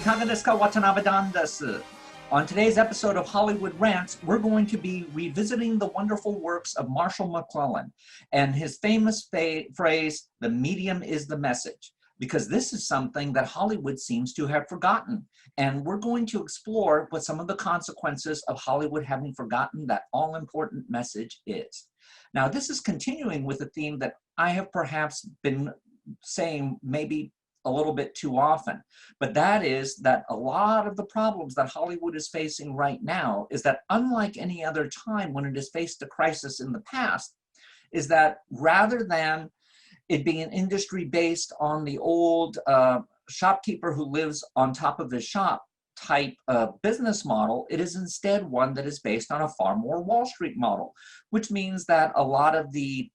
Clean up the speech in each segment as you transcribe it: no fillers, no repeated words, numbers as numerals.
かがですか? Watanabe desu. On today's episode of Hollywood Rants, we're going to be revisiting the wonderful works of Marshall McLuhan and his famous phrase, "The medium is the message," because this is something that Hollywood seems to have forgotten. And we're going to explore what some of the consequences of Hollywood having forgotten that all-important message is. Now, this is continuing with a theme that I have perhaps been saying maybe a little bit too often, but that is that a lot of the problems that Hollywood is facing right now is that, unlike any other time when it has faced a crisis in the past, is that rather than it being an industry based on the old shopkeeper who lives on top of his shop type business model, it is instead one that is based on a far more Wall Street model, which means that a lot of the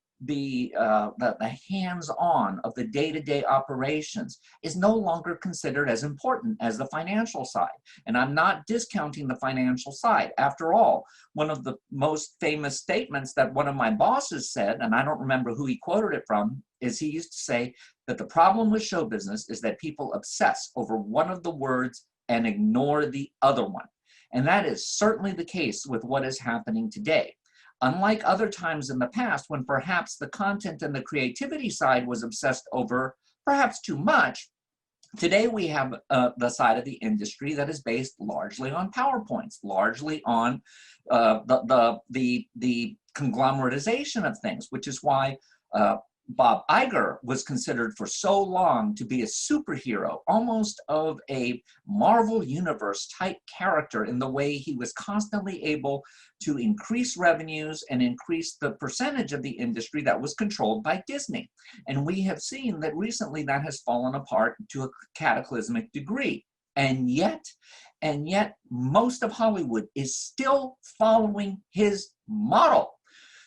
hands-on of the day-to-day operations is no longer considered as important as the financial side. And I'm not discounting the financial side. After all, one of the most famous statements that one of my bosses said, and I don't remember who he quoted it from, is he used to say that the problem with show business is that people obsess over one of the words and ignore the other one. And that is certainly the case with what is happening today. Unlike other times in the past when perhaps the content and the creativity side was obsessed over perhaps too much, today we have the side of the industry that is based largely on PowerPoints, largely on the conglomeratization of things, which is why Bob Iger was considered for so long to be a superhero, almost of a Marvel Universe type character in the way he was constantly able to increase revenues and increase the percentage of the industry that was controlled by Disney. And we have seen that recently that has fallen apart to a cataclysmic degree. And yet most of Hollywood is still following his model.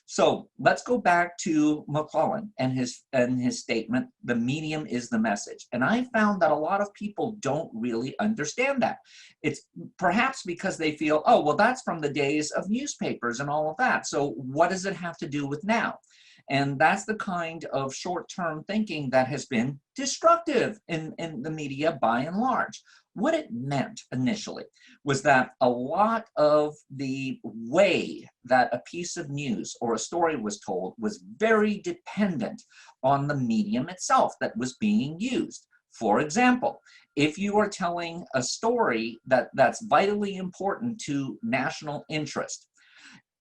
So let's go back to McLuhan and his statement, "The medium is the message." And I found that a lot of people don't really understand that. It's perhaps because they feel, oh, well, that's from the days of newspapers and all of that. So what does it have to do with now? And that's the kind of short-term thinking that has been destructive in the media by and large. What it meant initially was that a lot of the way that a piece of news or a story was told was very dependent on the medium itself that was being used. For example, if you are telling a story that's vitally important to national interest,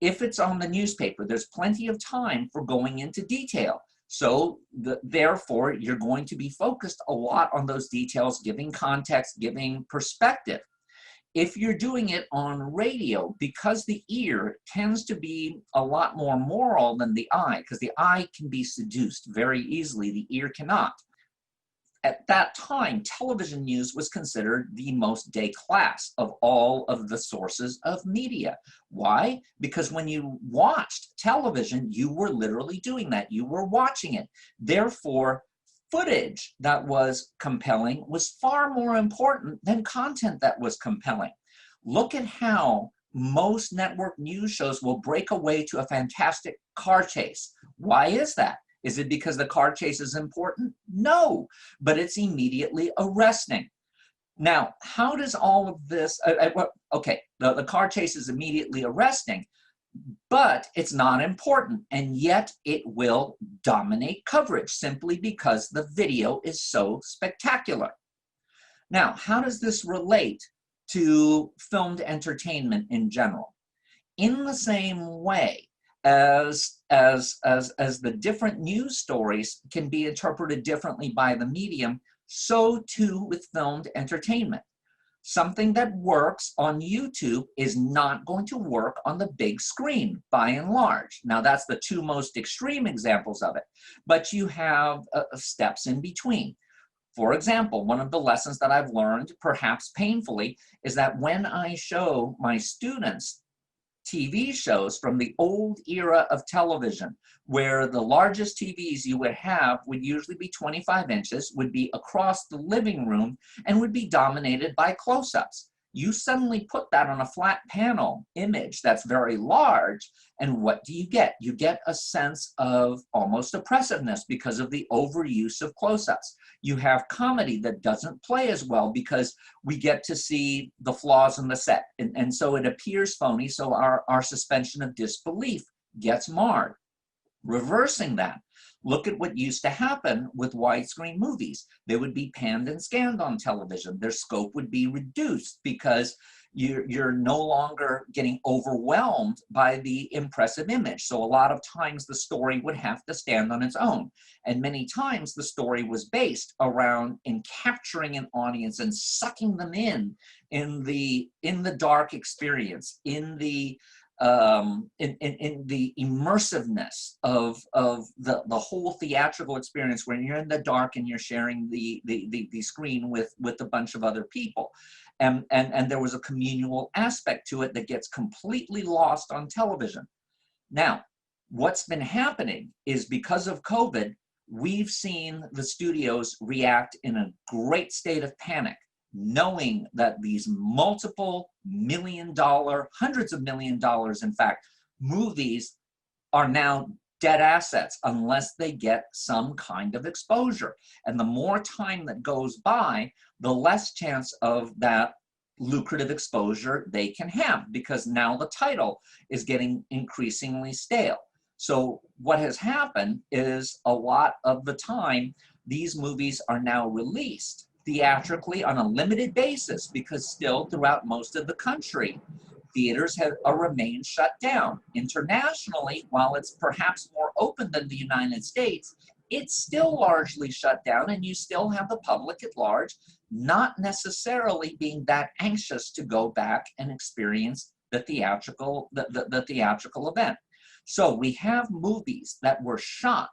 if it's on the newspaper, there's plenty of time for going into detail. So therefore, you're going to be focused a lot on those details, giving context, giving perspective. If you're doing it on radio, because the ear tends to be a lot more moral than the eye, because the eye can be seduced very easily, the ear cannot. At that time, television news was considered the most déclassé of all of the sources of media. Why? Because when you watched television, you were literally doing that. You were watching it. Therefore, footage that was compelling was far more important than content that was compelling. Look at how most network news shows will break away to a fantastic car chase. Why is that? Is it because the car chase is important? No, but it's immediately arresting. Now, how does all of this, okay, the car chase is immediately arresting, but it's not important, and yet it will dominate coverage simply because the video is so spectacular. Now, how does this relate to filmed entertainment in general? In the same way, as the different news stories can be interpreted differently by the medium, so too with filmed entertainment. Something that works on YouTube is not going to work on the big screen, by and large. Now, that's the two most extreme examples of it, but you have steps in between. For example, one of the lessons that I've learned, perhaps painfully, is that when I show my students TV shows from the old era of television, where the largest TVs you would have would usually be 25 inches, would be across the living room, and would be dominated by close-ups. You suddenly put that on a flat panel image that's very large, and what do? You get a sense of almost oppressiveness because of the overuse of close-ups. You have comedy that doesn't play as well because we get to see the flaws in the set, and so it appears phony, so our suspension of disbelief gets marred. Reversing that, look at what used to happen with widescreen movies. They would be panned and scanned on television. Their scope would be reduced because you're no longer getting overwhelmed by the impressive image. So a lot of times the story would have to stand on its own. And many times the story was based around in capturing an audience and sucking them in the dark experience, in the immersiveness of the whole theatrical experience, when you're in the dark and you're sharing the screen with a bunch of other people. And there was a communal aspect to it that gets completely lost on television. Now, what's been happening is because of COVID, we've seen the studios react in a great state of panic, knowing that these multiple $1 million, hundreds of $1 million, in fact, movies are now dead assets unless they get some kind of exposure. And the more time that goes by, the less chance of that lucrative exposure they can have, because now the title is getting increasingly stale. So what has happened is a lot of the time, these movies are now released theatrically on a limited basis, because still throughout most of the country, theaters have remained shut down. Internationally, while it's perhaps more open than the United States, it's still largely shut down, and you still have the public at large not necessarily being that anxious to go back and experience the theatrical event. So we have movies that were shot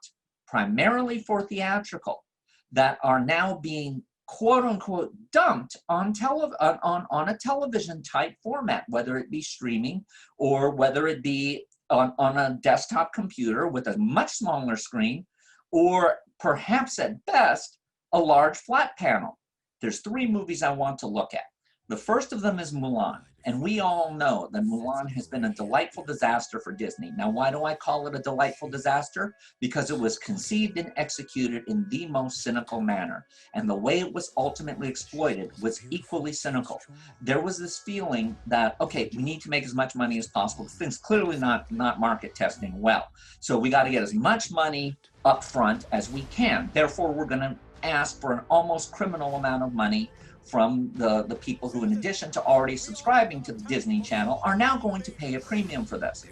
primarily for theatrical that are now being quote unquote dumped on a television type format, whether it be streaming or whether it be on a desktop computer with a much smaller screen, or perhaps at best a large flat panel. There's 3 movies I want to look at. The first of them is Mulan, and we all know that Mulan has been a delightful disaster for Disney. Now, why do I call it a delightful disaster? Because it was conceived and executed in the most cynical manner, and the way it was ultimately exploited was equally cynical. There was this feeling that, okay, we need to make as much money as possible. This thing's clearly not market testing well, so we got to get as much money up front as we can. Therefore, we're going to ask for an almost criminal amount of money from the people who, in addition to already subscribing to the Disney Channel, are now going to pay a premium for this.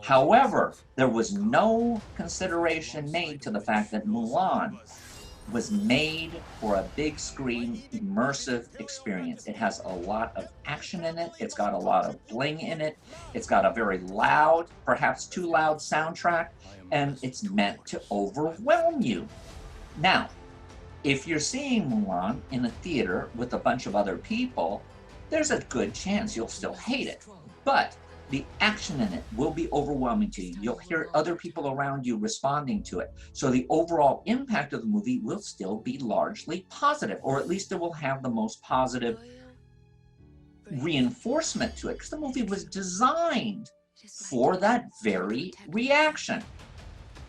However, there was no consideration made to the fact that Mulan was made for a big screen, immersive experience. It has a lot of action in it. It's got a lot of bling in it. It's got a very loud, perhaps too loud soundtrack, and it's meant to overwhelm you. Now, if you're seeing Mulan in a theater with a bunch of other people, there's a good chance you'll still hate it. But the action in it will be overwhelming to you. You'll hear other people around you responding to it. So the overall impact of the movie will still be largely positive, or at least it will have the most positive reinforcement to it, because the movie was designed for that very reaction.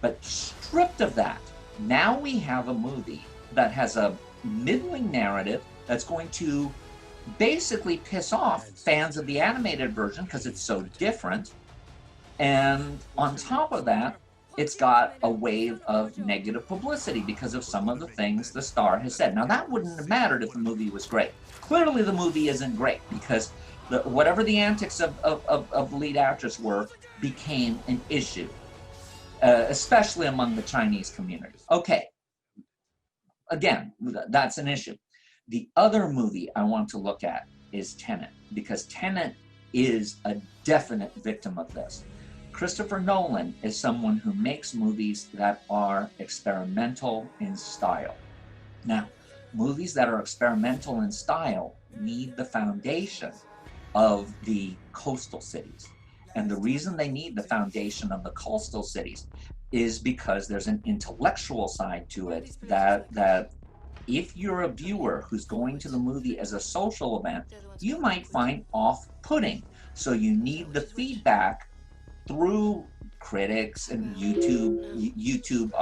But stripped of that, now we have a movie that has a middling narrative that's going to basically piss off fans of the animated version because it's so different. And on top of that, it's got a wave of negative publicity because of some of the things the star has said. Now, that wouldn't have mattered if the movie was great. Clearly, the movie isn't great because whatever the antics of the lead actress were became an issue, especially among the Chinese community. Okay. Again, that's an issue. The other movie I want to look at is Tenet, because Tenet is a definite victim of this. Christopher Nolan is someone who makes movies that are experimental in style. Now, movies that are experimental in style need the foundation of the coastal cities. And the reason they need the foundation of the coastal cities is because there's an intellectual side to it that if you're a viewer who's going to the movie as a social event, you might find off-putting. So you need the feedback through critics and YouTube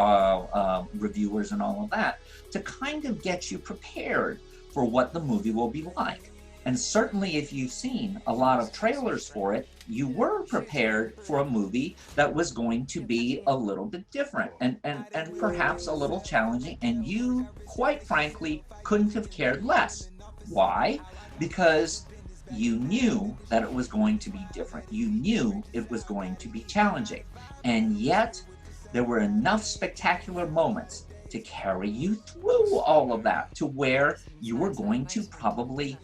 reviewers and all of that to kind of get you prepared for what the movie will be like. And certainly if you've seen a lot of trailers for it, you were prepared for a movie that was going to be a little bit different and perhaps a little challenging, and you, quite frankly, couldn't have cared less. Why? Because you knew that it was going to be different. You knew it was going to be challenging. And yet, there were enough spectacular moments to carry you through all of that to where you were going to probably,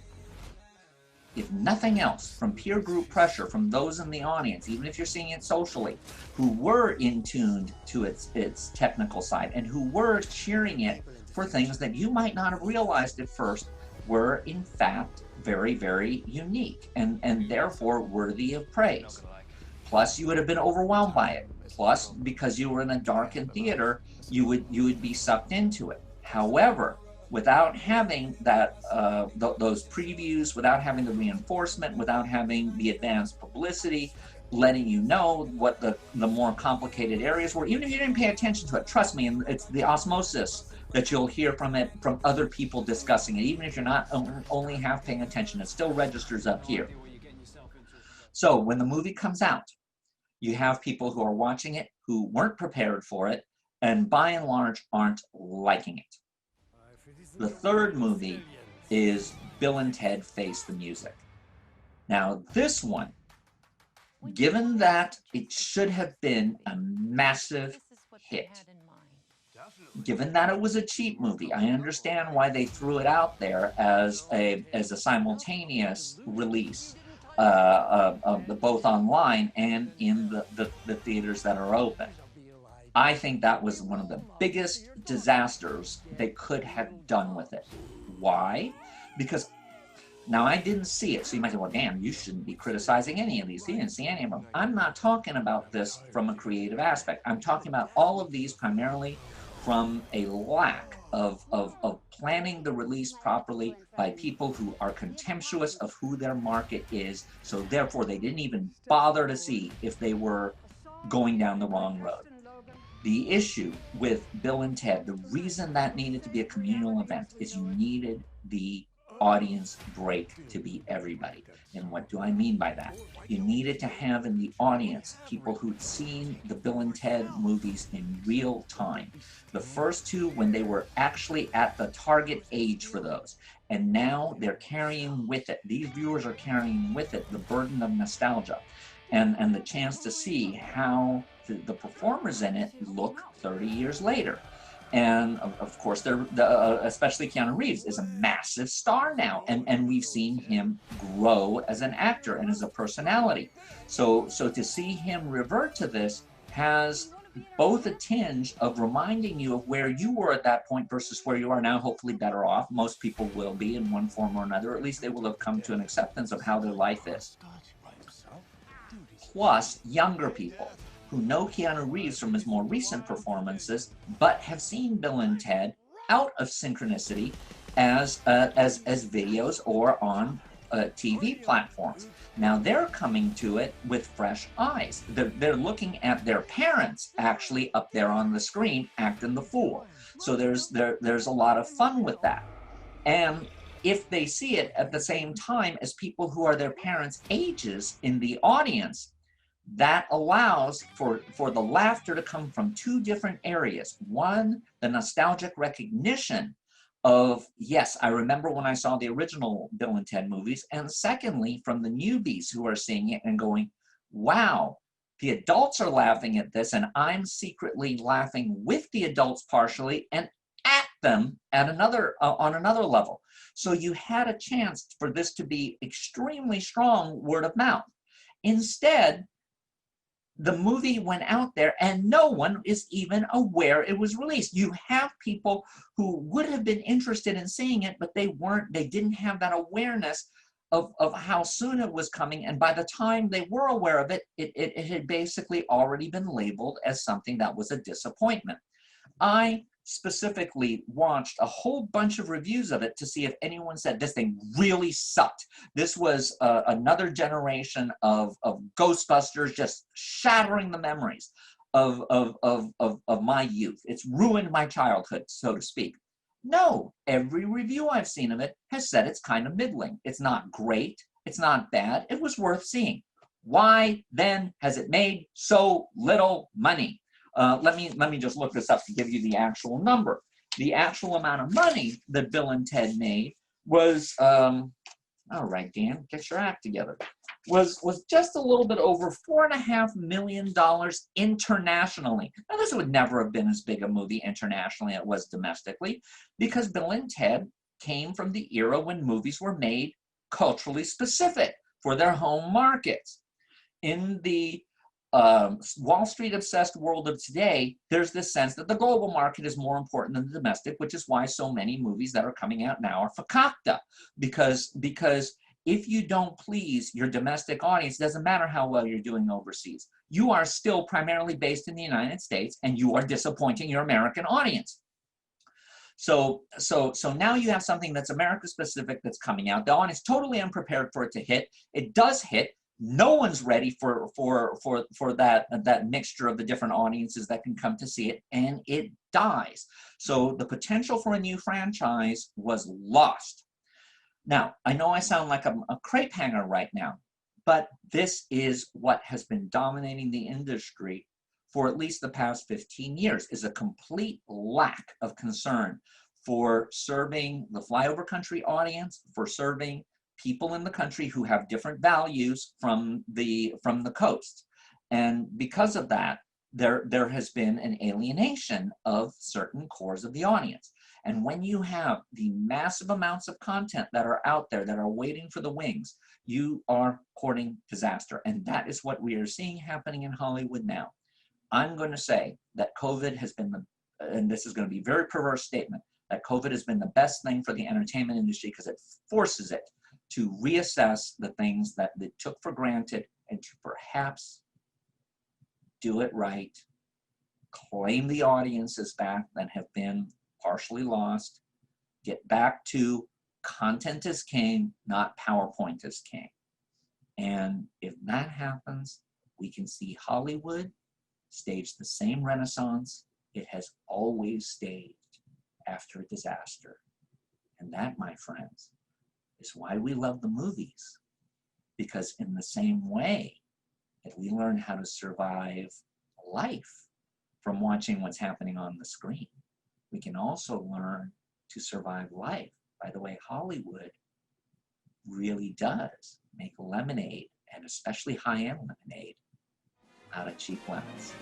if nothing else, from peer group pressure, from those in the audience, even if you're seeing it socially, who were in tuned to its technical side and who were cheering it for things that you might not have realized at first were in fact very, very unique and therefore worthy of praise. Plus, you would have been overwhelmed by it. Plus, because you were in a darkened theater, you would be sucked into it. However, without having that those previews, without having the reinforcement, without having the advanced publicity, letting you know what the more complicated areas were, even if you didn't pay attention to it, trust me, and it's the osmosis that you'll hear from it, from other people discussing it, even if you're not only half paying attention, it still registers up here. So when the movie comes out, you have people who are watching it who weren't prepared for it, and by and large aren't liking it. The third movie is Bill and Ted Face the Music. Now this one, given that it should have been a massive hit, given that it was a cheap movie, I understand why they threw it out there as a simultaneous release, both online and in the theaters that are open. I think that was one of the biggest disasters they could have done with it. Why? Because now I didn't see it, so you might say, well, damn, you shouldn't be criticizing any of these. You didn't see any of them. I'm not talking about this from a creative aspect. I'm talking about all of these primarily from a lack of planning the release properly by people who are contemptuous of who their market is, so therefore they didn't even bother to see if they were going down the wrong road. The issue with Bill and Ted, the reason that needed to be a communal event is you needed the audience break to be everybody. And what do I mean by that? You needed to have in the audience people who'd seen the Bill and Ted movies in real time. The first two when they were actually at the target age for those. And now they're carrying with it, these viewers are carrying with it the burden of nostalgia and the chance to see how the performers in it look 30 years later. And of course, especially Keanu Reeves is a massive star now, and we've seen him grow as an actor and as a personality. So to see him revert to this has both a tinge of reminding you of where you were at that point versus where you are now, hopefully better off. Most people will be in one form or another, or at least they will have come to an acceptance of how their life is. Plus, younger people who know Keanu Reeves from his more recent performances, but have seen Bill and Ted out of synchronicity as videos or on TV platforms. Now they're coming to it with fresh eyes. They're looking at their parents actually up there on the screen acting the fool. So there's a lot of fun with that. And if they see it at the same time as people who are their parents' ages in the audience, that allows for the laughter to come from two different areas. One, the nostalgic recognition of, yes, I remember when I saw the original Bill and Ted movies. And secondly, from the newbies who are seeing it and going, wow, the adults are laughing at this, and I'm secretly laughing with the adults partially and at them at on another level. So you had a chance for this to be extremely strong word of mouth. Instead, the movie went out there and no one is even aware it was released. You have people who would have been interested in seeing it, but they didn't have that awareness of how soon it was coming. And by the time they were aware of it, it had basically already been labeled as something that was a disappointment. I specifically watched a whole bunch of reviews of it to see if anyone said this thing really sucked. This was another generation of Ghostbusters, just shattering the memories of my youth. It's ruined my childhood, so to speak. No, every review I've seen of it has said it's kind of middling. It's not great. It's not bad. It was worth seeing. Why then has it made so little money? Let me just look this up to give you the actual number. The actual amount of money that Bill and Ted made was, all right, Dan, get your act together, was just a little bit over $4.5 million internationally. Now, this would never have been as big a movie internationally as it was domestically, because Bill and Ted came from the era when movies were made culturally specific for their home markets. In the Wall Street obsessed world of today, there's this sense that the global market is more important than the domestic, which is why so many movies that are coming out now are fakakta, because if you don't please your domestic audience, it doesn't matter how well you're doing overseas. You are still primarily based in the United States, and you are disappointing your American audience. So now you have something that's America specific that's coming out. The audience totally unprepared for it to hit. It does hit. No one's ready for that mixture of the different audiences that can come to see it, and it dies. So the potential for a new franchise was lost. Now, I know I sound like I'm a crepe hanger right now, but this is what has been dominating the industry for at least the past 15 years, is a complete lack of concern for serving the flyover country audience, for serving people in the country who have different values from the coast. And because of that, there has been an alienation of certain cores of the audience. And when you have the massive amounts of content that are out there that are waiting for the wings, you are courting disaster. And that is what we are seeing happening in Hollywood now. I'm going to say that COVID has been and this is going to be a very perverse statement, that COVID has been the best thing for the entertainment industry because it forces it to reassess the things that it took for granted and to perhaps do it right, claim the audiences back that have been partially lost, get back to content is king, not PowerPoint is king. And if that happens, we can see Hollywood stage the same renaissance it has always staged after a disaster. And that, my friends, is why we love the movies. Because in the same way that we learn how to survive life from watching what's happening on the screen, we can also learn to survive life by the way Hollywood really does make lemonade, and especially high-end lemonade, out of cheap lemons.